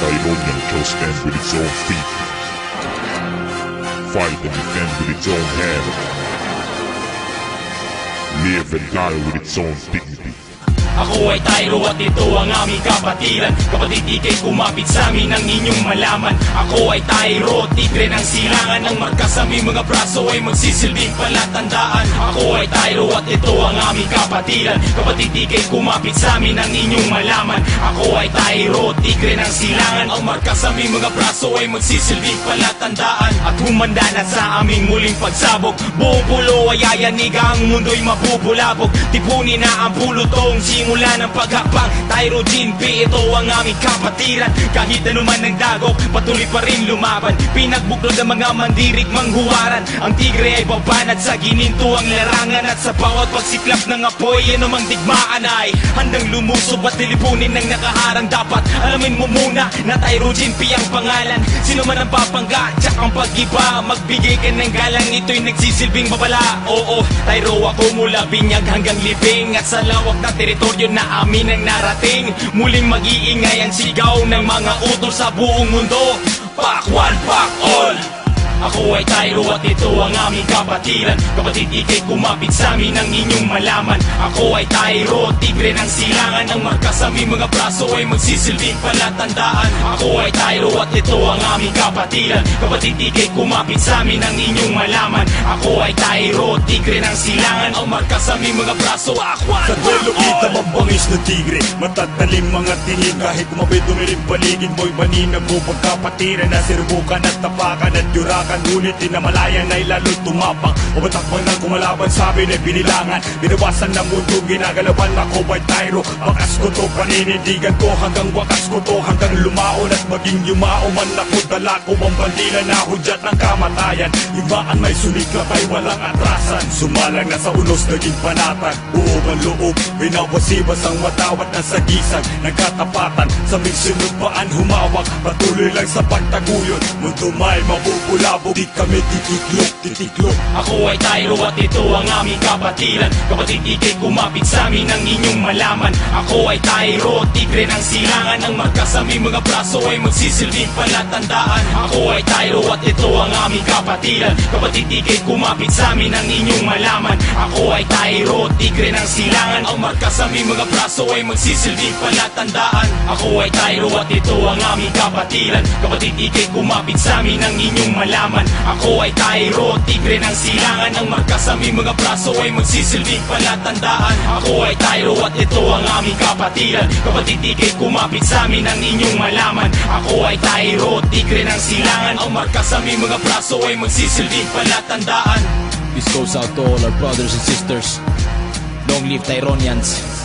Tyronian shall stand with its own feet, fight and defend with its own hand, live and die with its own dignity. Ako ay Tyro at ito ang aming kapatiran. Kapatid, ikay kumapit sa amin ang inyong malaman. Ako ay Tyro, tigre ng silangan. Ang marka sa aming mga braso ay magsisilbing palatandaan. Ako ay Tyro at ito ang aming kapatiran. Kapatid, ikay kumapit sa amin ang inyong malaman. Ako ay Tyro, tigre ng silangan. Ang marka sa aming mga braso ay magsisilbing palatandaan. At humanda na sa aming muling pagsabog. Buong pulo ay ayanig, ang mundo'y mabubulabog. Tipunin na ang pulutong simula ng paghakbang. Tyro G&P, ito ang aming kapatiran. Kahit anuman ang dagok, patuloy pa rin lumaban. Pinagbuklod ang mga mandirig manghuwaran. Ang tigre ay babanat sa gininto ang larangan. At sa bawat pagsiklap ng apoy, anumang digmaan ay handang lumusob at nilipunin ng nakaharang. Dapat alamin mo muna na Tyro G&P ang pangalan. Sino man ang papangga, tsak ang pag-iba. Magbigay ka ng galang, ito'y nagsisilbing babala. Oo, Tyro ako mula binyag hanggang libing. At sa lawak na teritoryo na amin ang narating, muling mag-iingay ang sigaw ng mga utos sa buong mundo. Pack one, pack all. Ako ay Tyro at ito ang aming kapatiran. Kapatid, ikay kumapit sa amin ang inyong malaman. Ako ay Tyro, tigre ng silangan. Ang marka sa aming mga braso ay magsisilbing palatandaan. Ako ay Tyro at ito ang aming kapatiran. Kapatid, ikay kumapit sa amin ang inyong malaman. Ako ay Tyro, tigre ng silangan. Ang marka sa aming mga braso, akwan. Sa duelo kita mabangis na tigre, matatalim mga tingin. Kahit kumapit dumiring paligid mo'y maninag mo pagkapatiran. Na sirubukan at tapakan at yurakan, ngunit tinamalayan ay lalo tumapang. O batakbang ng kumalaban sa amin ay binilangan. Binawasan ng mundo, ginagalaban. Ako ay Tyro, bakas ko to, paninindigan ko hanggang wakas ko to. Hanggang lumaon at maging yumao man ako, dala ko ang bandila na hudyat ng kamatayan. Ibaan may sumiklap ay walang atrasan. Sumalang na sa unos, naging panatag. Buo ang loob, binawasibas ang matawat na sagisag. Nagkatapatan, sa may sinupaan humawak. Patuloy lang sa pagtaguyod, mundo may mabubulabog. Di kami titiklop. Ako ay Tyro at ito ang aming kapatiran. Kapatid, ikay kumapit sa amin ang inyong malaman. Ako ay Tyro, tigre ng silangan. Ang marka sa aming mga braso ay magsisilbing palatandaan. Ako ay Tyro at ito ang aming kapatiran. Kapatid, ikay kumapit sa amin ang inyong malaman. Ako ay Tyro, tigre ng silangan. Ang marka sa aming mga braso ay magsisilbing palatandaan. Ako ay Tyro at ito ang aming kapatiran. Kapatid, ikay kumapit sa amin ang inyong malaman. Ako ay Tyro, tigre ng silangan. Ang marka sa aming mga braso ay magsisilbing palatandaan. Ako ay Tyro at ito ang aming kapatiran. Kapatid, ikay kumapit sa amin ang inyong malaman. Ako ay Tyro, tigre ng silangan. Ang marka sa aming mga braso ay magsisilbing palatandaan. This goes out to all our brothers and sisters. Long live Tyronians.